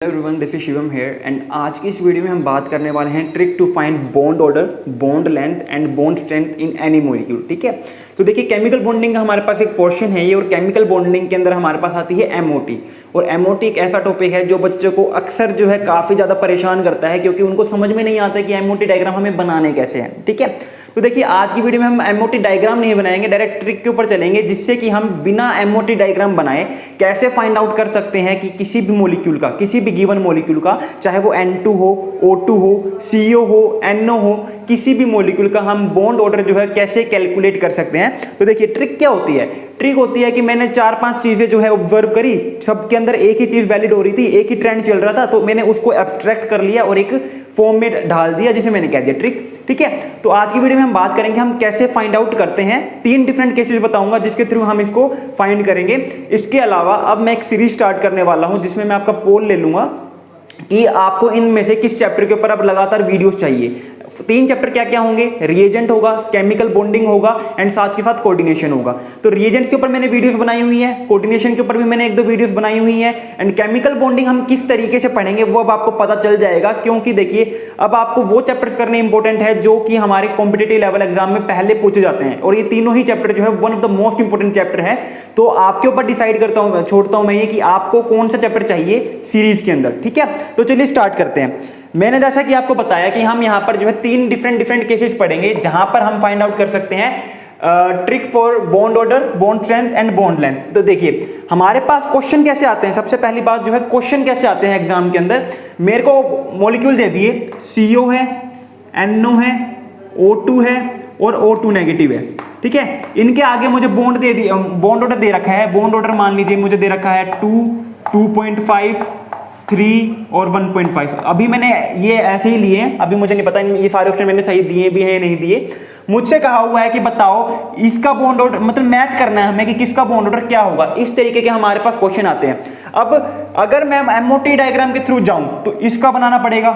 Everyone, this is Shivam here and आज की इस वीडियो में हम बात करने वाले हैं trick to find bond order, bond length and bond strength in any molecule. ठीक है, तो देखिए केमिकल बॉन्डिंग का हमारे पास एक पोर्शन है ये, और केमिकल बॉन्डिंग के अंदर हमारे पास आती है एमओटी। और एमओटी एक ऐसा टॉपिक है जो बच्चों को अक्सर जो है काफ़ी ज़्यादा परेशान करता है, क्योंकि उनको समझ में नहीं आता कि एमओटी डायग्राम हमें बनाने कैसे हैं। ठीक है, तो देखिए आज की वीडियो में हम एमओटी डायग्राम नहीं बनाएंगे, डायरेक्ट ट्रिक के ऊपर चलेंगे, जिससे कि हम बिना एमओटी डायग्राम बनाए कैसे फाइंड आउट कर सकते हैं कि किसी भी मॉलिक्यूल का, किसी भी गिवन मॉलिक्यूल का, चाहे वो N2 हो, O2 हो, CO हो, NO हो, किसी भी मॉलिक्यूल का हम बॉन्ड ऑर्डर जो है कैसे कैलकुलेट कर सकते हैं। तो देखिए ट्रिक क्या होती है, ट्रिक होती है कि मैंने 4-5 चीजें जो है ऑब्जर्व करी, सबके अंदर एक ही चीज वैलिड हो रही थी, एक ही ट्रेंड चल रहा था, तो मैंने उसको एब्स्ट्रैक्ट कर लिया और एक फॉर्म में ढाल दिया, जिसे मैंने कह दिया ट्रिक। ठीक है, तो आज की वीडियो में हम बात करेंगे हम कैसे फाइंड आउट करते हैं। 3 डिफरेंट केसेस बताऊंगा जिसके थ्रू हम इसको फाइंड करेंगे। इसके अलावा अब मैं एक सीरीज स्टार्ट करने वाला हूं जिसमें मैं आपका पोल ले लूंगा कि आपको इनमें से किस चैप्टर के ऊपर अब लगातार वीडियोस चाहिए। 3 चैप्टर क्या क्या होंगे, रिएजेंट होगा, केमिकल बॉन्डिंग होगा एंड साथ के साथ कोऑर्डिनेशन होगा। तो रिएजेंट्स के ऊपर मैंने वीडियोस बनाई हुई है, कोऑर्डिनेशन के ऊपर भी मैंने 1-2 वीडियोस बनाई हुई है, एंड केमिकल बॉन्डिंग हम किस तरीके से पढ़ेंगे वो अब आपको पता चल जाएगा। क्योंकि देखिए अब आपको वो चैप्टर्स करने इंपॉर्टेंट है जो कि हमारे कॉम्पिटिटिव लेवल एग्जाम में पहले पूछे जाते हैं, और ये तीनों ही चैप्टर जो है one of the most important chapter है। तो आपके ऊपर डिसाइड करता हूं, छोड़ता हूं मैं ये कि आपको कौन सा चैप्टर चाहिए सीरीज के अंदर। ठीक है, तो चलिए स्टार्ट करते हैं। मैंने जैसा कि आपको बताया कि हम यहां पर जो है 3 डिफरेंट केसेस पढ़ेंगे जहां पर हम फाइंड आउट कर सकते हैं trick for bond order, bond strength and bond length. तो देखिए हमारे पास क्वेश्चन कैसे आते हैं, सबसे पहली बात जो है क्वेश्चन कैसे आते हैं एग्जाम के अंदर। मेरे को मॉलिक्यूल दे दिए, CO है, NO है, O2 है और O2 नेगेटिव है। ठीक है, इनके आगे मुझे बॉन्ड दे दिया, बॉन्ड ऑर्डर दे रखा है। बॉन्ड ऑर्डर मान लीजिए मुझे दे रखा है 2, 2.5, 3 और 1.5। अभी मैंने ये ऐसे ही लिए, अभी मुझे नहीं पता ये सारे ऑप्शन मैंने सही दिए भी हैं या नहीं दिए। मुझसे कहा हुआ है कि बताओ इसका बॉन्ड ऑर्डर, मतलब मैच करना है हमें कि किसका बॉन्ड ऑर्डर क्या होगा। इस तरीके के हमारे पास क्वेश्चन आते हैं। अब अगर मैं एमओटी डायग्राम के थ्रू जाऊं तो इसका बनाना पड़ेगा,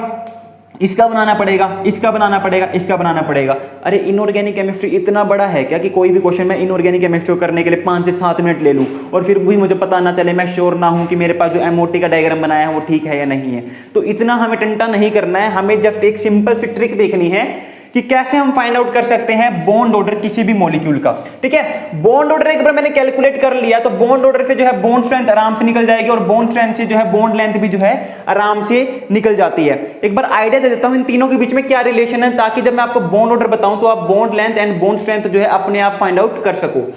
इसका बनाना पड़ेगा, इसका बनाना पड़ेगा, इसका बनाना पड़ेगा। अरे इनऑर्गेनिक केमिस्ट्री इतना बड़ा है क्या कि कोई भी क्वेश्चन मैं इनऑर्गेनिक केमिस्ट्री करने के लिए 5 से 7 मिनट ले लूं और फिर भी मुझे पता ना चले, मैं श्योर ना हूं कि मेरे पास जो एमओटी का डायग्राम बनाया है वो ठीक है या नहीं है। तो इतना हमें टंटा नहीं करना है, हमें जस्ट एक सिंपल सी ट्रिक देखनी है कि कैसे हम फाइंड आउट कर सकते हैं बॉन्ड ऑर्डर किसी भी मॉलिक्यूल का। ठीक है, बॉन्ड ऑर्डर एक बार मैंने कैलकुलेट कर लिया तो बॉन्ड ऑर्डर से जो है बॉन्ड स्ट्रेंथ आराम से निकल जाएगी, और बॉन्ड स्ट्रेंथ से जो है बॉन्ड लेंथ भी जो है आराम से निकल जाती है। एक बार आइडिया दे देता हूं इन तीनों के बीच में क्या रिलेशन है, ताकि जब मैं आपको बॉन्ड ऑर्डर बताऊं तो आप bond length and bond strength जो है अपने आप फाइंड आउट कर सको।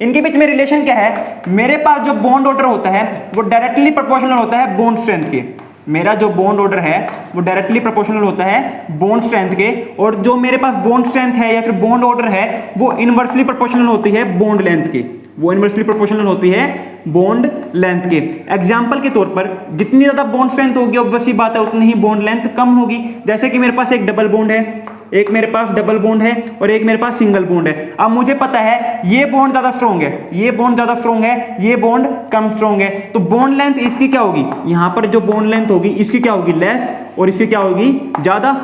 इनके बीच में रिलेशन क्या है, मेरे पास जो बॉन्ड ऑर्डर होता है वो डायरेक्टली प्रोपोर्शनल होता है बॉन्ड स्ट्रेंथ के। मेरा जो बॉन्ड ऑर्डर है वो डायरेक्टली प्रोपोर्शनल होता है बॉन्ड स्ट्रेंथ के, और जो मेरे पास बॉन्ड स्ट्रेंथ है या फिर बॉन्ड ऑर्डर है वो इनवर्सली प्रोपोर्शनल होती है बॉन्ड लेंथ के, वो इनवर्सली प्रोपोर्शनल होती है बॉन्ड लेंथ के। एग्जांपल के तौर पर जितनी ज्यादा बॉन्ड स्ट्रेंथ होगी ऑब्वियसली बात है उतनी ही बॉन्ड लेंथ कम होगी। जैसे कि मेरे पास एक डबल बॉन्ड है, एक मेरे पास डबल बॉन्ड है और एक मेरे पास सिंगल बॉन्ड है। अब मुझे पता है ये बॉन्ड ज्यादा स्ट्रॉन्ग है, ये बॉन्ड ज्यादा स्ट्रॉन्ग है, ये बॉन्ड कम स्ट्रॉन्ग है, तो बॉन्ड लेंथ इसकी क्या होगी, यहां पर जो बॉन्ड लेंथ होगी इसकी क्या होगी, लेस, और इसकी क्या होगी, ज्यादा।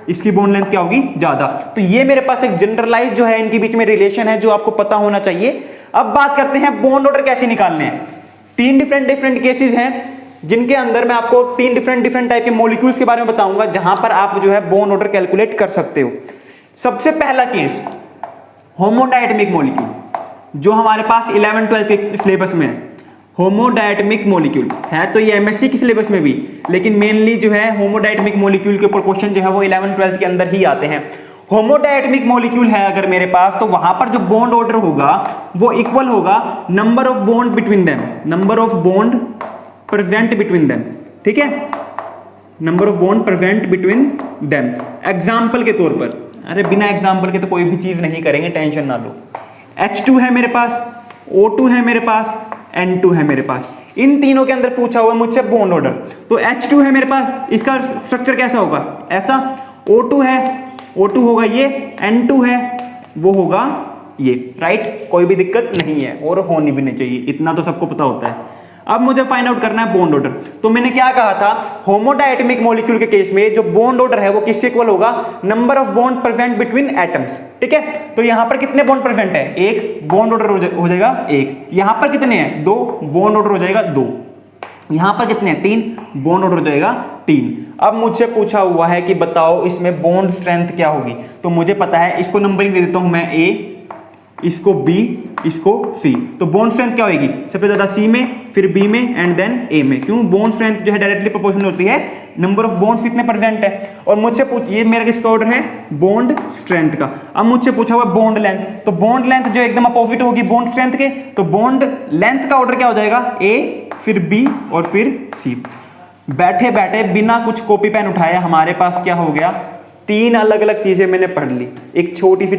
इसकी बॉन्ड लेंथ क्या होगी, ज्यादा। तो ये मेरे पास एक जनरलाइज जो है इनके बीच में रिलेशन है जो आपको पता होना चाहिए। अब बात करते हैं बॉन्ड ऑर्डर कैसे निकालने हैं। 3 डिफरेंट केसेस हैं जिनके अंदर मैं आपको 3 डिफरेंट टाइप के मॉलिक्यूल्स के बारे में बताऊंगा जहां पर आप जो है बॉन्ड ऑर्डर कैलकुलेट कर सकते हो। सबसे पहला केस होमोडायटमिक मॉलिक्यूल, जो हमारे पास 11-12 के सिलेबस में है। होमोडायटमिक मॉलिक्यूल है तो ये एमएससी के सिलेबस में भी, लेकिन मेनली जो है होमोडायटमिक मॉलिक्यूल के ऊपर क्वेश्चन जो है वो 11-12 के अंदर ही आते हैं। होमोडायटमिक मॉलिक्यूल है अगर मेरे पास, तो वहां पर जो बॉन्ड ऑर्डर होगा वो इक्वल होगा number of bond between them, number of bond present between them. ठीक है, number of bond present between them. Example के तौर पर, अरे बिना एग्जांपल के तो कोई भी चीज नहीं करेंगे, टेंशन ना लो। H2 है मेरे पास, O2 है मेरे पास, N2 है मेरे पास। इन तीनों के अंदर पूछा हुआ मुझसे बॉन्ड ऑर्डर। तो H2 है मेरे पास, इसका स्ट्रक्चर कैसा होगा, ऐसा। O2 है, O2 होगा ये, N2 है वो होगा ये, राइट। कोई भी दिक्कत नहीं है और होनी भी नहीं चाहिए, इतना तो सबको पता होता है। अब मुझे फाइंड आउट करना है बॉन्ड ऑर्डर। तो मैंने क्या कहा था, होमोडायटमिक मॉलिक्यूल के केस में जो बॉन्ड ऑर्डर है वो किसके इक्वल होगा, number of bond present between atoms. ठीक है, तो यहां पर कितने बॉन्ड प्रेजेंट है, एक बॉन्ड ऑर्डर हो जाएगा एक, यहां पर कितने हैं, 2 बॉन्ड ऑर्डर हो जाएगा 2। यहाँ पर कितने हैं 3, बॉन्ड ऑर्डर हो जाएगा 3। अब मुझसे पूछा हुआ है कि बताओ इसमें बॉन्ड स्ट्रेंथ क्या होगी, तो मुझे पता है, इसको नंबरिंग दे देता हूं मैं A, इसको B, इसको C। तो बॉन्ड स्ट्रेंथ क्या होगी, सबसे ज्यादा C में, फिर B में एंड देन A में। क्यों, बॉन्ड स्ट्रेंथ जो है डायरेक्टली प्रोपोर्शनल होती है नंबर ऑफ बॉन्ड्स कितने प्रेजेंट है। और मुझसे ये मेरा किसका ऑर्डर है, बॉन्ड स्ट्रेंथ का। अब मुझसे पूछा हुआ बॉन्ड लेंथ, तो बॉन्ड लेंथ जो एकदम अपोजिट होगी बॉन्ड स्ट्रेंथ के, तो बॉन्ड लेंथ का ऑर्डर क्या हो जाएगा, A, फिर B और फिर C। बैठे बैठे बिना कुछ कॉपी पेन उठाए हमारे पास क्या हो गया, 3 अलग अलग चीजें मैंने पढ़ ली एक छोटी सी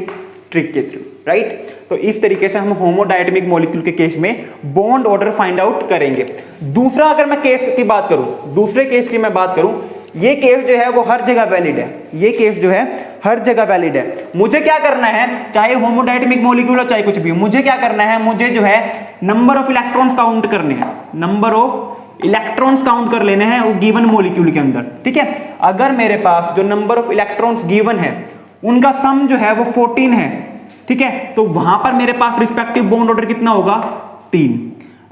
ट्रिक के थ्रू, राइट। तो इस तरीके से हम होमोडायटमिक मॉलिक्यूल के केस में बॉन्ड ऑर्डर फाइंड आउट करेंगे। दूसरा अगर मैं केस की बात करूं, दूसरे केस की मैं बात करूं, ये केस जो है वो हर जगह वैलिड है, ये केस जो है हर जगह वैलिड है। मुझे क्या करना है, चाहे होमोडायटमिक मॉलिक्यूल हो चाहे कुछ भी, मुझे क्या करना है, मुझे जो है नंबर ऑफ इलेक्ट्रॉन्स काउंट करने हैं, नंबर ऑफ इलेक्ट्रॉन्स काउंट कर लेने हैं वो गिवन मॉलिक्यूल के अंदर, ठीक है। अगर मेरे पास जो नंबर ऑफ इलेक्ट्रॉन्स गिवन है उनका सम जो है वो 14 है, ठीक है, तो वहां पर मेरे पास रिस्पेक्टिव बॉन्ड ऑर्डर कितना होगा, 3।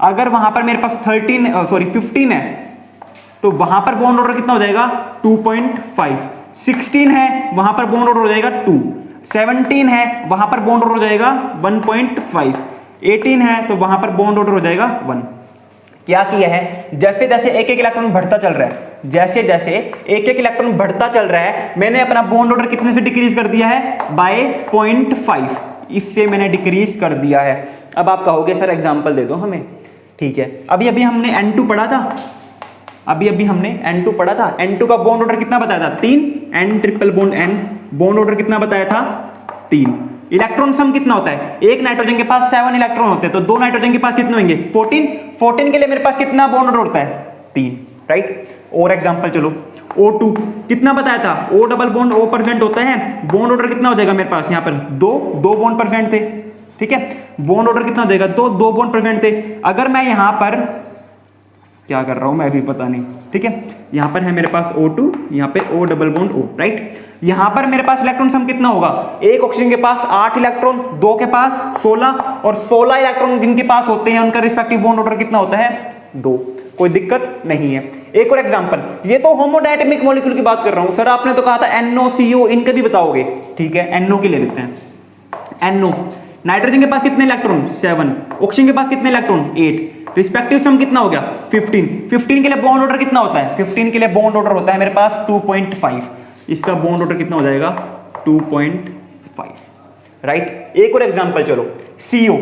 अगर वहां पर मेरे पास 15 है तो वहां पर बॉन्ड ऑर्डर कितना हो जाएगा, 2.5। 16 है वहां पर बॉन्ड ऑर्डर हो जाएगा 2। 17 है वहां पर बॉन्ड ऑर्डर हो जाएगा 1.5। 18 है तो वहां पर बॉन्ड ऑर्डर हो जाएगा 1। क्या किया है, जैसे जैसे एक एक इलेक्ट्रॉन बढ़ता चल रहा है, जैसे जैसे एक एक इलेक्ट्रॉन बढ़ता चल रहा है, मैंने अपना बॉन्ड ऑर्डर कितने से डिक्रीज कर दिया है, बाय 0.5, इससे मैंने डिक्रीज कर दिया है। अब आप कहोगे सर एग्जांपल दे दो हमें, ठीक है। अभी अभी हमने N2 पढ़ा था, अभी अभी हमने N2 पढ़ा था, N2 का बॉन्ड ऑर्डर कितना बताया था, 3, N triple bond N, bond order कितना बताया था, 3। इलेक्ट्रॉन सम कितना होता है, एक नाइट्रोजन के पास 7 इलेक्ट्रॉन होते हैं, तो 2 नाइट्रोजन के पास कितने होंगे, 14। 14 के लिए मेरे पास कितना बॉन्ड ऑर्डर होता है, 3, राइट। और एग्जांपल चलो, O2 कितना बताया था, O double bond O percent होता है, बॉन्ड ऑर्डर कितना हो जाएगा मेरे पास, यहाँ पर 2 बॉन्ड परसेंट थे, ठीक है, बॉन्ड ऑर्डर कितना हो जाएगा, 2 बॉन्ड परसेंट थे। अगर मैं यहाँ पर क्या कर रहा हूं मैं भी पता नहीं, ठीक है, यहां पर है मेरे पास O2, यहां पे O double bond O, right. यहां पर मेरे पास इलेक्ट्रॉन सम कितना होगा, एक ऑक्सीजन के पास 8 इलेक्ट्रॉन, 2 के पास 16, और 16 इलेक्ट्रॉन जिनके पास होते हैं उनका रिस्पेक्टिव बॉन्ड ऑर्डर कितना होता है, 2। कोई दिक्कत नहीं है। एक और एग्जांपल, ये तो होमोडायटमिक मॉलिक्यूल की बात कर रहा हूं, सर आपने तो कहा था NO CO, इनके भी बताओगे, ठीक है, NO के ले लेते हैं। NO, नाइट्रोजन के पास कितने इलेक्ट्रॉन, 7, ऑक्सीजन के पास कितने इलेक्ट्रॉन, 8, रिस्पेक्टिव सम कितना हो गया, 15। 15 के लिए बॉन्ड ऑर्डर कितना होता है, 15 के लिए बॉन्ड ऑर्डर होता है मेरे पास 2.5, इसका बॉन्ड ऑर्डर कितना हो जाएगा, 2.5, राइट। एक और एग्जांपल चलो, CO,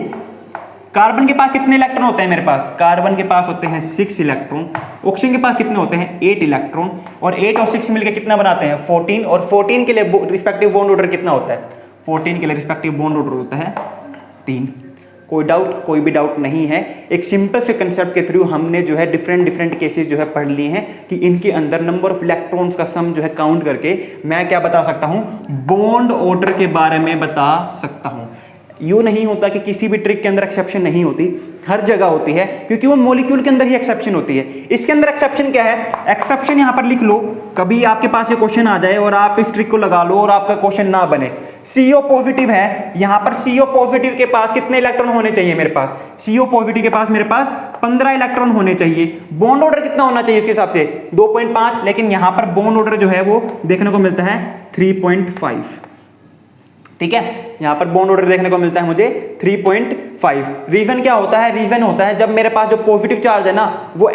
कार्बन के पास कितने इलेक्ट्रॉन होते हैं मेरे पास, कार्बन के पास होते हैं 6 इलेक्ट्रॉन, ऑक्सीजन के पास कितने होते हैं 8 इलेक्ट्रॉन, और 8 और 6 मिलकर कितना बनाते हैं 14, और 14 के लिए रिस्पेक्टिव बॉन्ड ऑर्डर कितना होता है, 14 के लिए रिस्पेक्टिव बॉन्ड ऑर्डर होता है 3। कोई डाउट, कोई भी डाउट नहीं है। एक सिंपल से कंसेप्ट के थ्रू हमने जो है डिफरेंट केसेस जो है पढ़ लिए हैं कि इनके अंदर नंबर ऑफ इलेक्ट्रॉन्स का सम जो है काउंट करके मैं क्या बता सकता हूं, बॉन्ड ऑर्डर के बारे में बता सकता हूं। यूं नहीं होता कि किसी भी ट्रिक के अंदर एक्सेप्शन नहीं होती, हर जगह होती है, क्योंकि वो मॉलिक्यूल के अंदर ही एक्सेप्शन होती है। इसके अंदर एक्सेप्शन क्या है, एक्सेप्शन यहां पर लिख लो, कभी आपके पास ये क्वेश्चन आ जाए और आप इस ट्रिक को लगा लो और आपका क्वेश्चन ना बने। CO पॉजिटिव है, यहां पर CO पॉजिटिव के पास कितने इलेक्ट्रॉन होने चाहिए मेरे पास, CO पॉजिटिव के पास मेरे पास 15 इलेक्ट्रॉन होने चाहिए। बॉन्ड ऑर्डर कितना होना चाहिए इसके हिसाब से 2.5, लेकिन यहां पर बॉन्ड ऑर्डर जो है वो देखने को मिलता है 3.5, ठीक है, यहां पर बॉन्ड ऑर्डर देखने को मिलता है मुझे 3.5। रीजन क्या होता है, रीजन होता है जब मेरे पास जो पॉजिटिव चार्ज है ना वो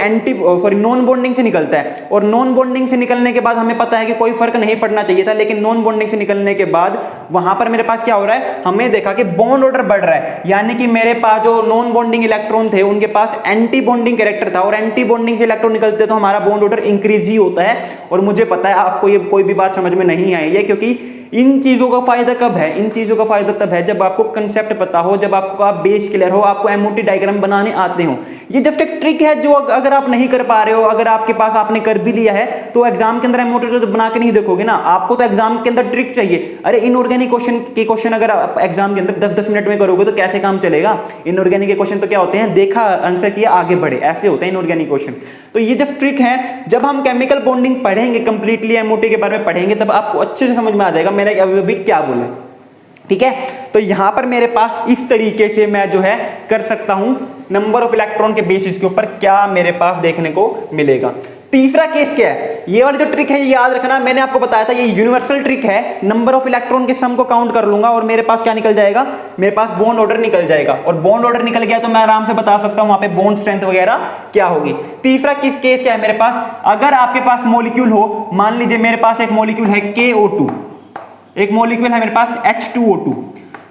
नॉन बॉन्डिंग से निकलता है, और नॉन बॉन्डिंग से निकलने के बाद हमें पता है कि कोई फर्क नहीं पड़ना चाहिए था, लेकिन नॉन बॉन्डिंग से निकलने के बाद वहां पर मेरे पास क्या हो रहा है, हमने देखा कि बॉन्ड ऑर्डर बढ़ रहा है, यानी कि मेरे पास जो नॉन बॉन्डिंग इलेक्ट्रॉन थे उनके पास एंटी बॉन्डिंग कैरेक्टर था, और एंटी बॉन्डिंग से इलेक्ट्रॉन निकलते तो हमारा बॉन्ड ऑर्डर इंक्रीज ही होता है। और मुझे पता है आपको ये कोई भी बात समझ में नहीं आई है, क्योंकि इन चीजों का फायदा कब है, इन चीजों का फायदा तब है जब आपको कंसेप्ट पता हो, जब आपको आप बेस क्लियर हो, आपको एमओटी डायग्राम बनाने आते हो। ये जस्ट एक ट्रिक है जो अगर आप नहीं कर पा रहे हो, अगर आपके पास आपने कर भी लिया है तो एग्जाम के अंदर एमओटी तो बना के नहीं देखोगे ना, आपको तो एग्जाम के अंदर ट्रिक चाहिए। अरे इनऑर्गेनिक क्वेश्चन अगर आप एग्जाम के अंदर 10-10 मिनट में करोगे तो कैसे काम चलेगा। इनऑर्गेनिक के क्वेश्चन तो क्या होते हैं, देखा आंसर किया आगे बढ़े, ऐसे होते हैं इनऑर्गेनिक क्वेश्चन। तो ये जस्ट ट्रिक है, जब हम केमिकल बॉन्डिंग पढ़ेंगे, कंप्लीटली एमओटी के बारे में पढ़ेंगे, तब आपको अच्छे से समझ में आ जाएगा मैंने अभी क्या बोला, ठीक है। तो यहां पर मेरे पास इस तरीके से मैं जो है कर सकता हूं नंबर ऑफ इलेक्ट्रॉन के बेसिस के ऊपर क्या मेरे पास देखने को मिलेगा। तीसरा केस क्या है, ये वाली जो ट्रिक है ये याद रखना, मैंने आपको बताया था ये यूनिवर्सल ट्रिक है। नंबर ऑफ इलेक्ट्रॉन के सम को काउंट कर लूंगा और मेरे पास क्या निकल जाएगा, मेरे पास बॉन्ड ऑर्डर निकल जाएगा, और बॉन्ड ऑर्डर निकल गया तो मैं आराम से बता सकता हूं वहां पे बॉन्ड स्ट्रेंथ वगैरह क्या होगी। तीसरा केस क्या है मेरे पास, अगर आपके पास मॉलिक्यूल हो, मान लीजिए मेरे पास एक मॉलिक्यूल है KO2, एक मॉलिक्यूल है मेरे पास H2O2,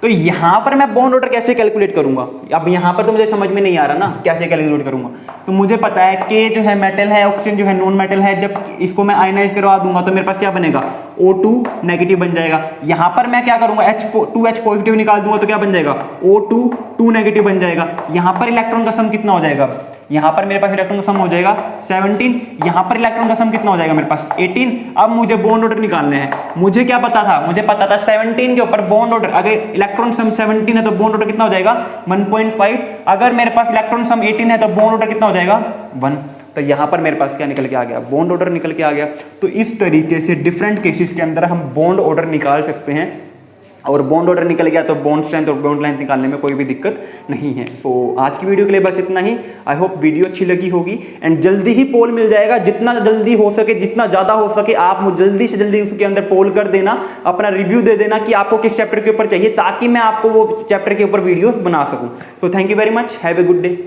तो यहां पर मैं बॉन्ड ऑर्डर कैसे कैलकुलेट करूंगा। अब यहां पर तो मुझे समझ में नहीं आ रहा ना कैसे कैलकुलेट करूंगा। तो मुझे पता है K जो है मेटल है, ऑक्सीजन जो है नॉन मेटल है, जब इसको मैं आयनाइज करवा दूंगा तो मेरे पास क्या बनेगा, O2 नेगेटिव बन जाएगा। यहां पर मैं क्या करूंगा, H2H पॉजिटिव निकाल दूंगा तो क्या बन जाएगा, O2 2 नेगेटिव बन जाएगा। यहां पर इलेक्ट्रॉन का सम कितना हो जाएगा, यहां पर मेरे पास इलेक्ट्रॉन का सम हो जाएगा 17, यहां पर इलेक्ट्रॉन का सम कितना हो जाएगा मेरे पास 18। अब मुझे बॉन्ड ऑर्डर निकालने हैं। मुझे क्या पता था, मुझे पता था 17 के ऊपर बॉन्ड ऑर्डर, अगर इलेक्ट्रॉन सम 17 है तो बॉन्ड ऑर्डर कितना हो जाएगा 1.5। अगर मेरे पास इलेक्ट्रॉन सम 18 है तो बॉन्ड ऑर्डर कितना हो जाएगा 1। तो यहां पर मेरे पास क्या निकल के आ गया, बॉन्ड ऑर्डर निकल के आ गया। तो इस तरीके से डिफरेंट केसेस के अंदर हम बॉन्ड ऑर्डर निकाल सकते हैं, और बॉन्ड ऑर्डर निकल गया तो बॉन्ड स्ट्रेंथ और बॉन्ड लेंथ निकालने में कोई भी दिक्कत नहीं है। सो आज की वीडियो के लिए बस इतना ही। आई होप वीडियो अच्छी लगी होगी, एंड जल्दी ही पोल मिल जाएगा, जितना जल्दी हो सके, जितना ज़्यादा हो सके आप जल्दी से जल्दी उसके अंदर पोल कर देना, अपना रिव्यू दे देना कि आपको किस चैप्टर के ऊपर चाहिए, ताकि मैं आपको वो चैप्टर के ऊपर वीडियोस बना सकूँ। So thank you very much, have a good day.